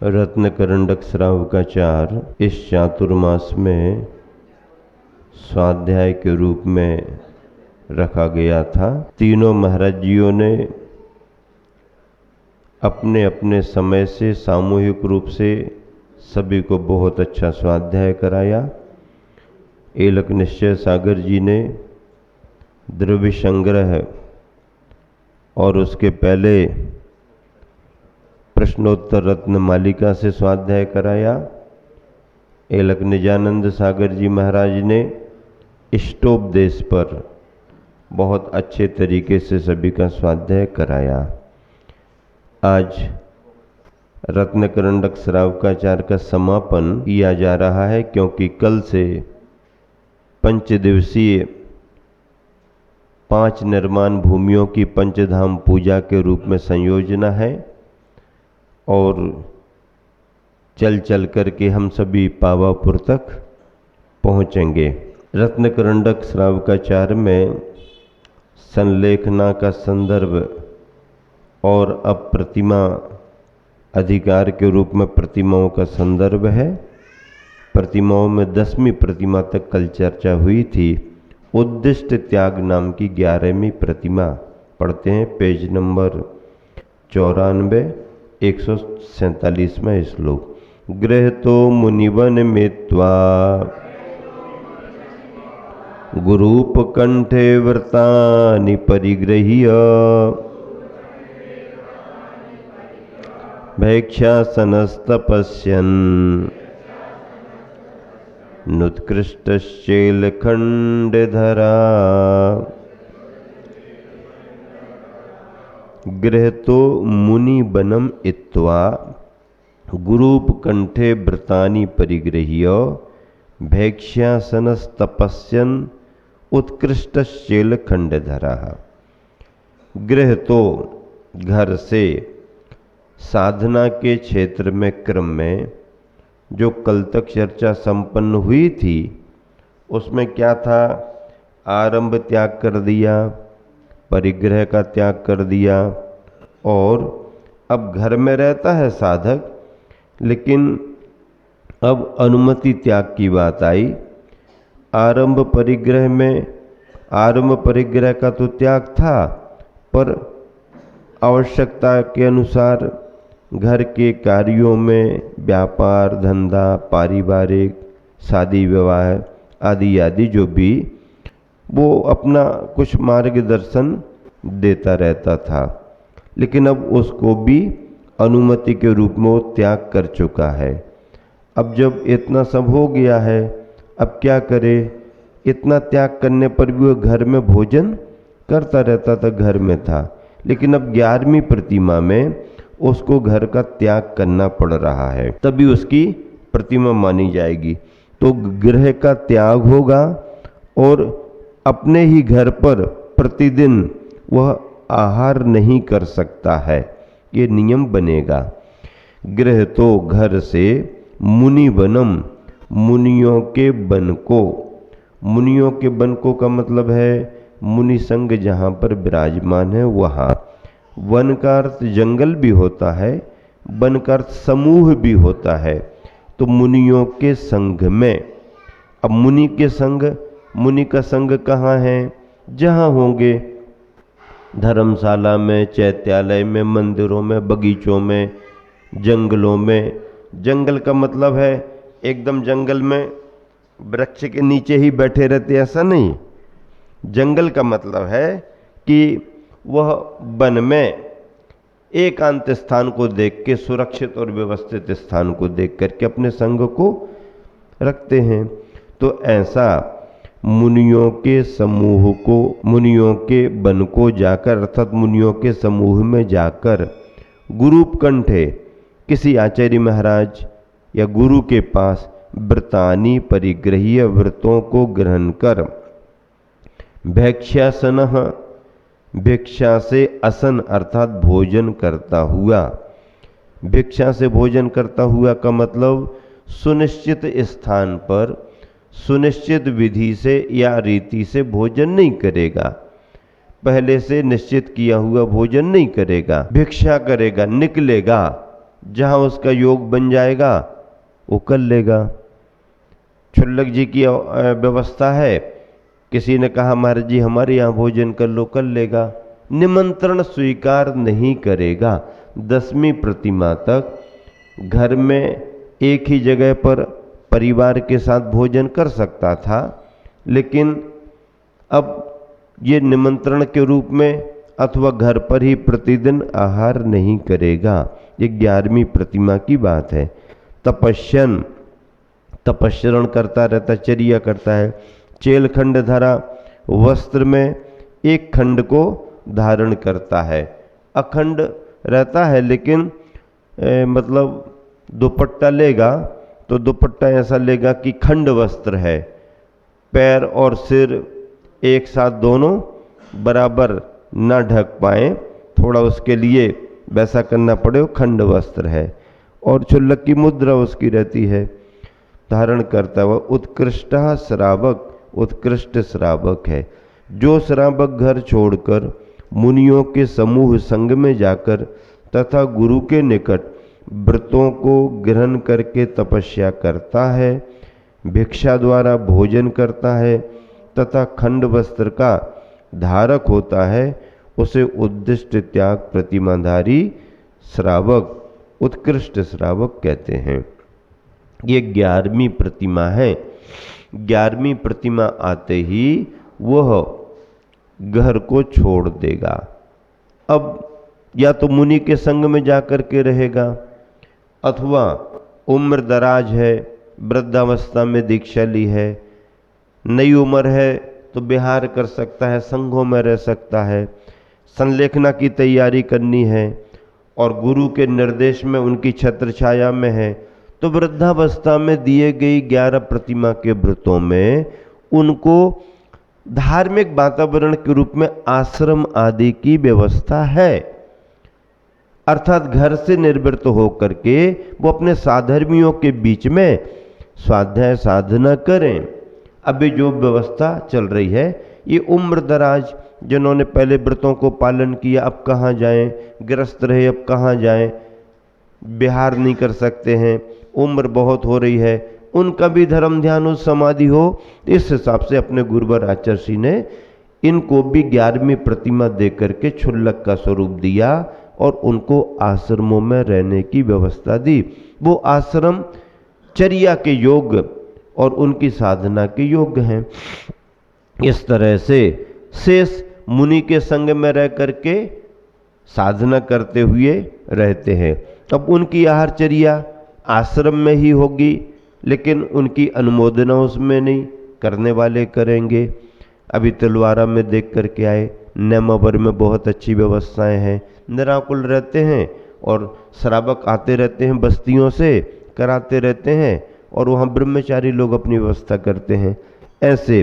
रत्नकरंडक श्रावकाचार इस चातुर्मास में स्वाध्याय के रूप में रखा गया था। तीनों महाराज जियों ने अपने अपने समय से सामूहिक रूप से सभी को बहुत अच्छा स्वाध्याय कराया। एलक निश्चय सागर जी ने द्रव्य संग्रह और उसके पहले प्रश्नोत्तर रत्न मालिका से स्वाध्याय कराया। एलक निजानंद सागर जी महाराज ने इष्टोपदेश पर बहुत अच्छे तरीके से सभी का स्वाध्याय कराया। आज रत्नकरंडक श्रावकाचार का समापन किया जा रहा है, क्योंकि कल से 5 दिवसीय 5 निर्माण भूमियों की पंचधाम पूजा के रूप में संयोजना है और चल चल करके हम सभी पावापुर तक पहुँचेंगे। रत्नकरंडक श्रावकाचार में संलेखना का संदर्भ और अब प्रतिमा अधिकार के रूप में प्रतिमाओं का संदर्भ है। प्रतिमाओं में 10वीं प्रतिमा तक कल चर्चा हुई थी। उद्दिष्ट त्याग नाम की 11वीं प्रतिमा पढ़ते हैं, पेज नंबर 94 147वां श्लोक। गृह तो मुनिवन मित्वा गुरूप कंठे व्रतानि परिगृह्य भैक्षासनस्तपस्यन् नुत्कृष्टश्चेलखण्डधरा। गृहतो मुनि बनम इत्वा गुरूप कंठे व्रतानि परिगृह्य भैक्ष्यासनस्तपस्यन् उत्कृष्टश्चेलखण्डधरा। गृह तो घर से साधना के क्षेत्र में क्रम में जो कल तक चर्चा संपन्न हुई थी, उसमें क्या था? आरंभ त्याग कर दिया, परिग्रह का त्याग कर दिया, और अब घर में रहता है साधक, लेकिन अब अनुमति त्याग की बात आई। आरंभ परिग्रह का तो त्याग था, पर आवश्यकता के अनुसार घर के कार्यों में व्यापार धंधा, पारिवारिक, शादी विवाह आदि आदि जो भी, वो अपना कुछ मार्गदर्शन देता रहता था, लेकिन अब उसको भी अनुमति के रूप में वो त्याग कर चुका है। अब जब इतना सब हो गया है, अब क्या करे? इतना त्याग करने पर भी वो घर में भोजन करता रहता था, घर में था, लेकिन अब 11वीं प्रतिमा में उसको घर का त्याग करना पड़ रहा है, तभी उसकी प्रतिमा मानी जाएगी। तो गृह का त्याग होगा और अपने ही घर पर प्रतिदिन वह आहार नहीं कर सकता है, ये नियम बनेगा। गृह तो घर से मुनि बनम, मुनियों के बन को। मुनियों के बन को का मतलब है मुनि संघ जहाँ पर विराजमान है वहाँ। वन का अर्थ जंगल भी होता है, वन का अर्थ समूह भी होता है। तो मुनियों के संघ में, अब मुनि का संघ कहाँ है? जहाँ होंगे धर्मशाला में, चैत्यालय में, मंदिरों में, बगीचों में, जंगलों में। जंगल का मतलब है एकदम जंगल में वृक्ष के नीचे ही बैठे रहते, ऐसा नहीं। जंगल का मतलब है कि वह वन में एकांत स्थान को देख के, सुरक्षित और व्यवस्थित स्थान को देख करके अपने संग को रखते हैं। तो ऐसा मुनियों के समूह को, मुनियों के वन को जाकर, अर्थात मुनियों के समूह में जाकर गुरूप कंठे, किसी आचार्य महाराज या गुरु के पास व्रतानि परिगृह्य, व्रतों को ग्रहण कर, भैक्ष्यासनः, भिक्षा से असन अर्थात भोजन करता हुआ। भिक्षा से भोजन करता हुआ का मतलब सुनिश्चित स्थान पर सुनिश्चित विधि से या रीति से भोजन नहीं करेगा, पहले से निश्चित किया हुआ भोजन नहीं करेगा, भिक्षा करेगा, निकलेगा जहाँ उसका योग बन जाएगा वो कर लेगा। क्षुल्लक जी की व्यवस्था है, किसी ने कहा महाराज जी हमारे यहाँ भोजन कर लो, कर लेगा। निमंत्रण स्वीकार नहीं करेगा। 10वीं प्रतिमा तक घर में एक ही जगह पर परिवार के साथ भोजन कर सकता था, लेकिन अब ये निमंत्रण के रूप में अथवा घर पर ही प्रतिदिन आहार नहीं करेगा। ये 11वीं प्रतिमा की बात है। तपस्यरण करता रहता, चर्या करता है। चेल खंड धरा, वस्त्र में एक खंड को धारण करता है। अखंड रहता है, लेकिन मतलब दुपट्टा लेगा तो दुपट्टा ऐसा लेगा कि खंड वस्त्र है, पैर और सिर एक साथ दोनों बराबर न ढक पाए, थोड़ा उसके लिए वैसा करना पड़े, वो खंड वस्त्र है। और क्षुल्लक की मुद्रा उसकी रहती है, धारण करता है। वह उत्कृष्ट श्रावक, उत्कृष्ट श्रावक है। जो श्रावक घर छोड़कर मुनियों के समूह संग में जाकर तथा गुरु के निकट व्रतों को ग्रहण करके तपस्या करता है, भिक्षा द्वारा भोजन करता है तथा खंड वस्त्र का धारक होता है, उसे उद्दिष्ट त्याग प्रतिमाधारी श्रावक, उत्कृष्ट श्रावक कहते हैं। ये 11वीं प्रतिमा है। 11वीं प्रतिमा आते ही वह घर को छोड़ देगा। अब या तो मुनि के संग में जाकर के रहेगा, अथवा उम्र दराज है, वृद्धावस्था में दीक्षा ली है, नई उम्र है तो विहार कर सकता है, संघों में रह सकता है, संलेखना की तैयारी करनी है और गुरु के निर्देश में उनकी छत्र छाया में है, तो वृद्धावस्था में दिए गई 11 प्रतिमा के व्रतों में उनको धार्मिक वातावरण के रूप में आश्रम आदि की व्यवस्था है। अर्थात घर से निर्वृत्त होकर के वो अपने साधर्मियों के बीच में स्वाध्याय साधना करें। अभी जो व्यवस्था चल रही है, ये उम्र दराज जिन्होंने पहले व्रतों को पालन किया अब कहाँ जाएं, ग्रस्त रहे अब कहाँ जाएं, विहार नहीं कर सकते हैं, उम्र बहुत हो रही है, उनका भी धर्म ध्यान हो, समाधि हो। इस हिसाब से अपने गुरुवर आचार्य ने इनको भी 11वीं प्रतिमा दे करके क्षुल्लक का स्वरूप दिया और उनको आश्रमों में रहने की व्यवस्था दी। वो आश्रम चर्या के योग और उनकी साधना के योग्य हैं। इस तरह से शेष मुनि के संग में रह करके साधना करते हुए रहते हैं। तब उनकी आहारचर्या आश्रम में ही होगी, लेकिन उनकी अनुमोदना उसमें नहीं, करने वाले करेंगे। अभी तलवारा में देख करके आए, नेमावर में बहुत अच्छी व्यवस्थाएं हैं, निराकुल रहते हैं और श्रावक आते रहते हैं, बस्तियों से कराते रहते हैं और वहाँ ब्रह्मचारी लोग अपनी व्यवस्था करते हैं। ऐसे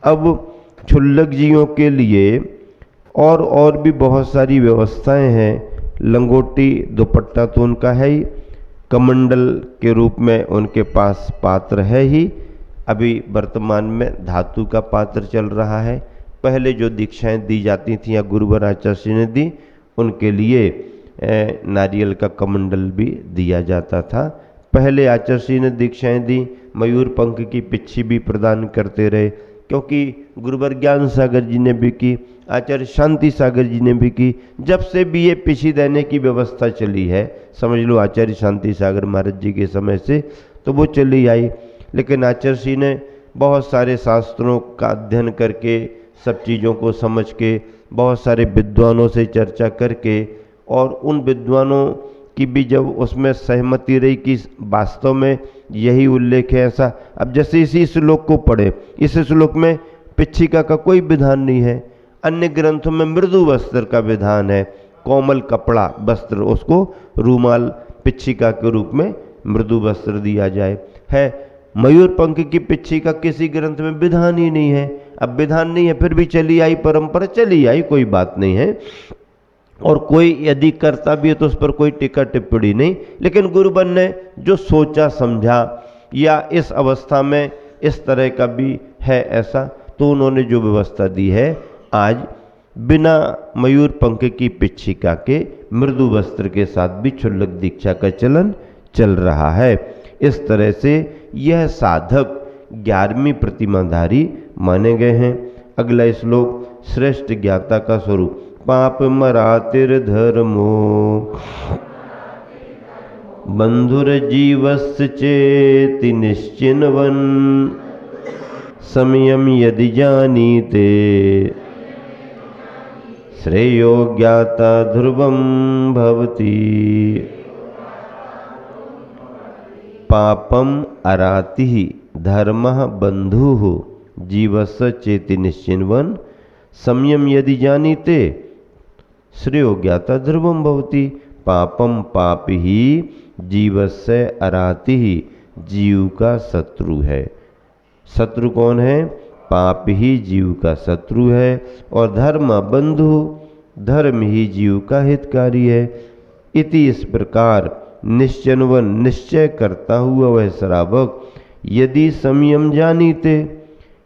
अब क्षुल्लक जियों के लिए और भी बहुत सारी व्यवस्थाएं हैं। लंगोटी दुपट्टा तो उनका है ही, कमंडल के रूप में उनके पास पात्र है ही। अभी वर्तमान में धातु का पात्र चल रहा है। पहले जो दीक्षाएं दी जाती थी या गुरुवर आचार्य ने दी, उनके लिए नारियल का कमंडल भी दिया जाता था। पहले आचार्य ने दीक्षाएं दी, मयूर पंख की पिच्छी भी प्रदान करते रहे, क्योंकि गुरुवर ज्ञान सागर जी ने भी की, आचार्य शांति सागर जी ने भी की। जब से भी ये पिछी देने की व्यवस्था चली है, समझ लो आचार्य शांति सागर महाराज जी के समय से तो वो चली आई। लेकिन आचार्य ने बहुत सारे शास्त्रों का अध्ययन करके, सब चीज़ों को समझ के, बहुत सारे विद्वानों से चर्चा करके, और उन विद्वानों की भी जब उसमें सहमति रही कि वास्तव में यही उल्लेख है ऐसा। अब जैसे इसी श्लोक को पढ़े, इस श्लोक में पिच्छिका का कोई विधान नहीं है। अन्य ग्रंथों में मृदु वस्त्र का विधान है, कोमल कपड़ा वस्त्र, उसको रूमाल पिच्छिका के रूप में मृदु वस्त्र दिया जाए। है मयूर पंख की पिच्छिका किसी ग्रंथ में विधान ही नहीं है। अब विधान नहीं है फिर भी चली आई परंपरा, चली आई, कोई बात नहीं है। और कोई यदि करता भी है तो उस पर कोई टीका टिप्पणी नहीं। लेकिन गुरुवर ने जो सोचा समझा, या इस अवस्था में इस तरह का भी है ऐसा, तो उन्होंने जो व्यवस्था दी है। आज बिना मयूर पंख की पिच्छिका के मृदु वस्त्र के साथ भी क्षुल्लक दीक्षा का चलन चल रहा है। इस तरह से यह साधक 11वीं प्रतिमाधारी माने गए हैं। अगला श्लोक श्रेष्ठ ज्ञाता का स्वरूप। पाप मरातिर धर्मो बंधुर जीवस्य चेति निश्चिन्वन संयम यदि जानीते श्रेयो ज्ञाता ध्रुवम भवति। पापम अराति धर्मः बंधुः जीवस्य चेति निश्चिन्वन संयम यदि जानीते श्रेयो ज्ञाता ध्रुवम भवति। पापम पाप ही जीवस्य अराति जीव का शत्रु है। शत्रु कौन है? पाप ही जीव का शत्रु है। और धर्म बंधु, धर्म ही जीव का हितकारी है। इति इस प्रकार निश्चयवन निश्चय करता हुआ वह श्रावक यदि संयम जानीते,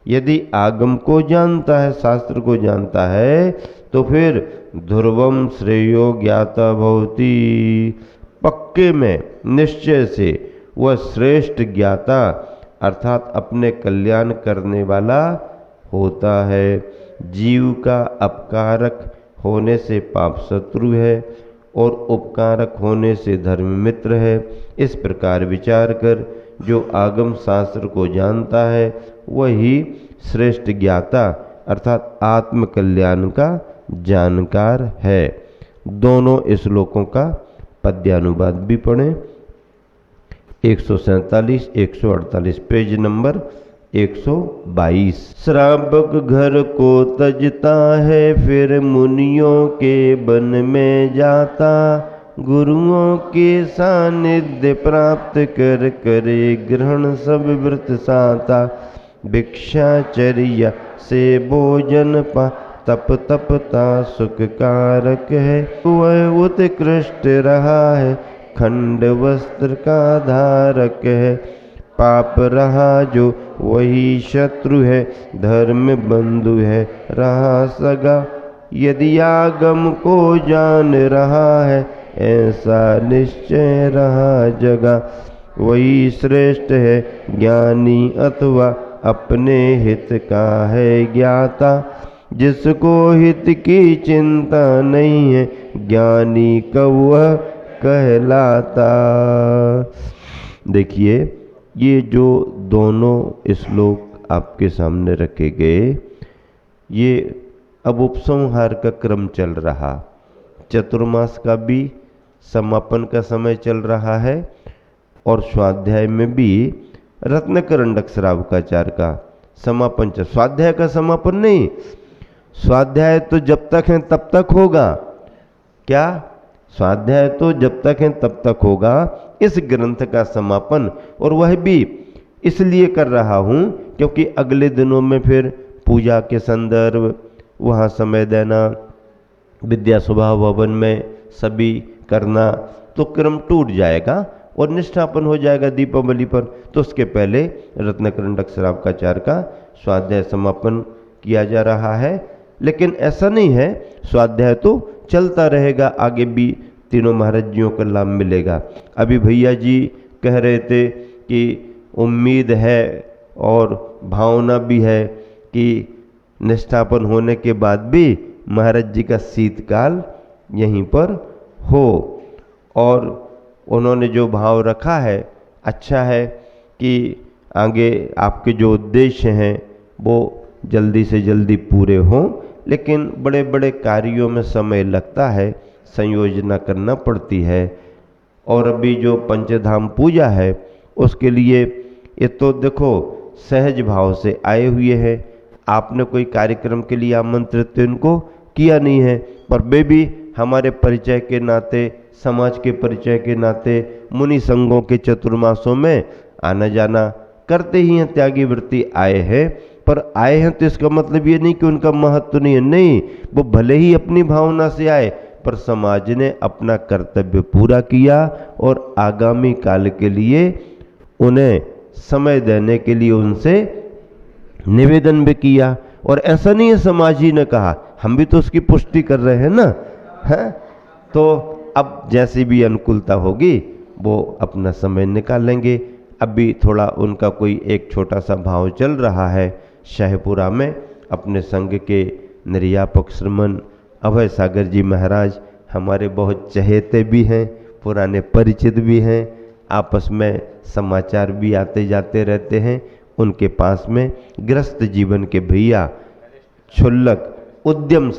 यदि आगम को जानता है, शास्त्र को जानता है, तो फिर ध्रुवम श्रेयो ज्ञाता भवति, पक्के में निश्चय से वह श्रेष्ठ ज्ञाता अर्थात अपने कल्याण करने वाला होता है। जीव का अपकारक होने से पाप शत्रु है और उपकारक होने से धर्म मित्र है। इस प्रकार विचार कर जो आगम शास्त्र को जानता है वही श्रेष्ठ ज्ञाता अर्थात आत्म कल्याण का जानकार है। दोनों श्लोकों का पद्यानुवाद भी पढ़ें। 147 148 पेज नंबर 122। श्रावक घर को तजता है फिर मुनियों के वन में जाता, गुरुओं के सानिध्य प्राप्त कर करे ग्रहण सब व्रत साता। भिक्षाचर्या से भोजन पा तप तपता सुख कारक है, वह उत्कृष्ट रहा है खंड वस्त्र का धारक है। पाप रहा जो वही शत्रु है, धर्म बंधु है रहा सगा। यदि आगम को जान रहा है ऐसा निश्चय रहा जगा। वही श्रेष्ठ है ज्ञानी अथवा अपने हित का है ज्ञाता। जिसको हित की चिंता नहीं है ज्ञानी कब वह कहलाता। देखिए ये जो दोनों श्लोक आपके सामने रखे गए, ये अब उपसंहार का क्रम चल रहा। चतुर्मास का भी समापन का समय चल रहा है और स्वाध्याय में भी रत्नकरंडक श्रावकाचार्य का समापन चल। स्वाध्याय का समापन नहीं, स्वाध्याय तो जब तक है तब तक होगा। क्या? स्वाध्याय तो जब तक है तब तक होगा। इस ग्रंथ का समापन, और वह भी इसलिए कर रहा हूँ क्योंकि अगले दिनों में फिर पूजा के संदर्भ, वहाँ समय देना, विद्या स्वभाव भवन में सभी करना, तो क्रम टूट जाएगा और निष्ठापन हो जाएगा दीपावली पर। तो उसके पहले रत्नकरंडक श्रावकाचार्य का स्वाध्याय समापन किया जा रहा है। लेकिन ऐसा नहीं है, स्वाध्याय तो चलता रहेगा, आगे भी तीनों महाराज जियों का लाभ मिलेगा। अभी भैया जी कह रहे थे कि उम्मीद है और भावना भी है कि निष्ठापन होने के बाद भी महाराज जी का शीतकाल यहीं पर हो। और उन्होंने जो भाव रखा है अच्छा है कि आगे आपके जो उद्देश्य हैं वो जल्दी से जल्दी पूरे हों। लेकिन बड़े बड़े कार्यों में समय लगता है, संयोजना करना पड़ती है। और अभी जो पंचधाम पूजा है उसके लिए ये तो देखो सहज भाव से आए हुए हैं। आपने कोई कार्यक्रम के लिए आमंत्रित इनको किया नहीं है, पर वे भी हमारे परिचय के नाते, समाज के परिचय के नाते मुनि संघों के चतुर्मासों में आना जाना करते ही हैं। त्यागी वृत्ति आए हैं, पर आए हैं तो इसका मतलब ये नहीं कि उनका महत्व नहीं है। नहीं, वो भले ही अपनी भावना से आए, पर समाज ने अपना कर्तव्य पूरा किया और आगामी काल के लिए उन्हें समय देने के लिए उनसे निवेदन भी किया। और ऐसा नहीं है समाज ही ने कहा, हम भी तो उसकी पुष्टि कर रहे हैं ना, है? तो अब जैसी भी अनुकूलता होगी वो अपना समय निकालेंगे। अभी थोड़ा उनका कोई एक छोटा सा भाव चल रहा है शाहपुरा में। अपने संघ के निर्यापक श्रीमन अभय सागर जी महाराज हमारे बहुत चहेते भी हैं, पुराने परिचित भी हैं, आपस में समाचार भी आते जाते रहते हैं। उनके पास में गृहस्थ जीवन के भैया क्षुल्लक उद्यम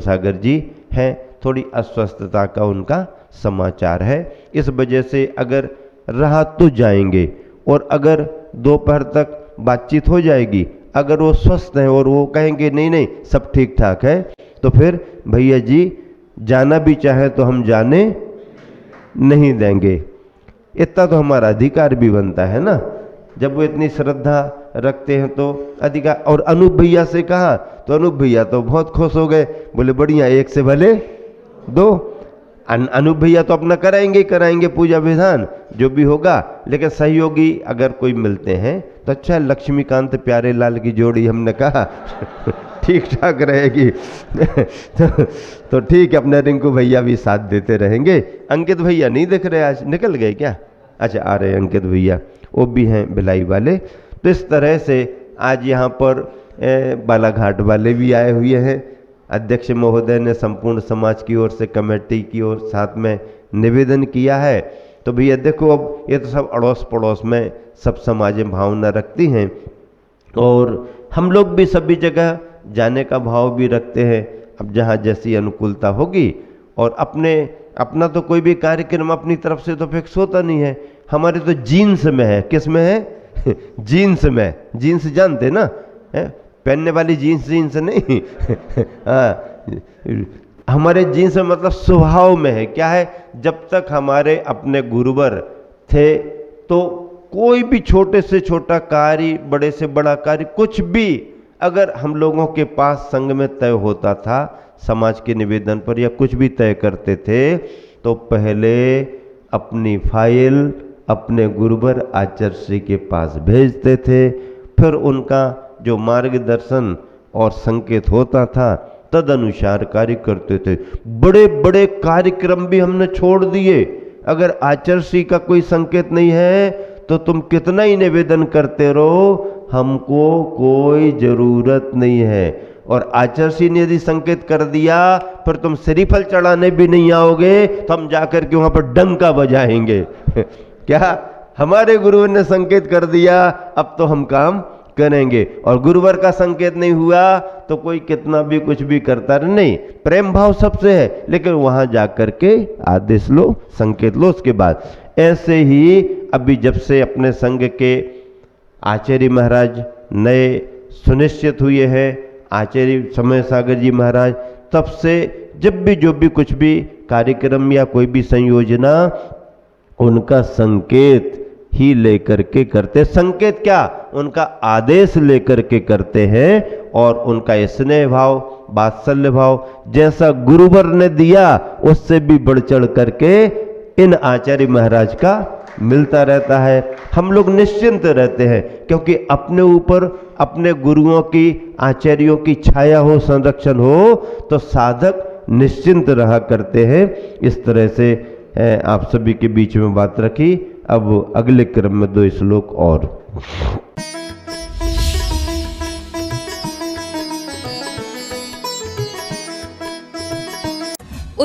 सागर जी हैं। थोड़ी अस्वस्थता का उनका समाचार है, इस वजह से अगर रहा तो जाएंगे, और अगर दोपहर तक बातचीत हो जाएगी, अगर वो स्वस्थ हैं और वो कहेंगे नहीं नहीं सब ठीक ठाक है, तो फिर भैया जी जाना भी चाहे तो हम जाने नहीं देंगे। इतना तो हमारा अधिकार भी बनता है ना, जब वो इतनी श्रद्धा रखते हैं तो अधिकार। और अनूप भैया से कहा तो अनूप भैया तो बहुत खुश हो गए, बोले बढ़िया, एक से भले दो। अनूप भैया तो अपना कराएंगे पूजा विधान जो भी होगा, लेकिन सहयोगी अगर कोई मिलते हैं तो अच्छा। लक्ष्मीकांत प्यारे लाल की जोड़ी हमने कहा ठीक ठाक रहेगी तो ठीक है, अपने रिंकू भैया भी साथ देते रहेंगे। अंकित भैया नहीं दिख रहे, आज निकल गए क्या? अच्छा आ रहे अंकित भैया, वो भी हैं भिलाई वाले। तो इस तरह से आज यहाँ पर बालाघाट वाले भी आए हुए हैं। अध्यक्ष महोदय ने संपूर्ण समाज की ओर से, कमेटी की ओर साथ में निवेदन किया है। तो भैया देखो, अब ये तो सब अड़ोस पड़ोस में सब समाजें भावना रखती हैं, और हम लोग भी सभी जगह जाने का भाव भी रखते हैं। अब जहाँ जैसी अनुकूलता होगी, और अपना तो कोई भी कार्यक्रम अपनी तरफ से तो फिक्स होता नहीं है। हमारे तो जीन्स में है। किस में है? जीन्स में। जीन्स जानते ना, है? पहनने वाली जीन्स नहीं हाँ, हमारे जीन्स में मतलब स्वभाव में है। क्या है? जब तक हमारे अपने गुरुवर थे तो कोई भी छोटे से छोटा कार्य, बड़े से बड़ा कार्य, कुछ भी अगर हम लोगों के पास संघ में तय होता था, समाज के निवेदन पर या कुछ भी तय करते थे, तो पहले अपनी फाइल अपने गुरुवर आचार्य श्री के पास भेजते थे। फिर उनका जो मार्गदर्शन और संकेत होता था तद अनुसार कार्य करते थे। बड़े बड़े कार्यक्रम भी हमने छोड़ दिए। अगर आचार्य श्री का कोई संकेत नहीं है तो तुम कितना ही निवेदन करते रहो, हमको कोई जरूरत नहीं है। और आचार्य श्री ने यदि संकेत कर दिया, फिर तुम श्रीफल चढ़ाने भी नहीं आओगे, तो हम जाकर के वहां पर डंका बजाएंगे क्या? हमारे गुरुवर ने संकेत कर दिया, अब तो हम काम करेंगे। और गुरुवर का संकेत नहीं हुआ तो कोई कितना भी कुछ भी करता नहीं। प्रेम भाव सबसे है, लेकिन वहां जाकर के आदेश लो, संकेत लो, उसके बाद। ऐसे ही अभी जब से अपने संघ के आचार्य महाराज नए सुनिश्चित हुए हैं, आचार्य समय सागर जी महाराज, तब से जब भी जो भी कुछ भी कार्यक्रम या कोई भी संयोजना, उनका संकेत ही लेकर के करते। संकेत क्या? उनका आदेश लेकर के करते हैं। और उनका स्नेह भाव, वात्सल्य भाव जैसा गुरुवर ने दिया, उससे भी बढ़ चढ़ करके इन आचार्य महाराज का मिलता रहता है। हम लोग निश्चिंत रहते हैं, क्योंकि अपने ऊपर अपने गुरुओं की, आचार्यों की छाया हो, संरक्षण हो, तो साधक निश्चिंत रहा करते हैं। इस तरह से आप सभी के बीच में बात रखी। अब अगले क्रम में 2 श्लोक और।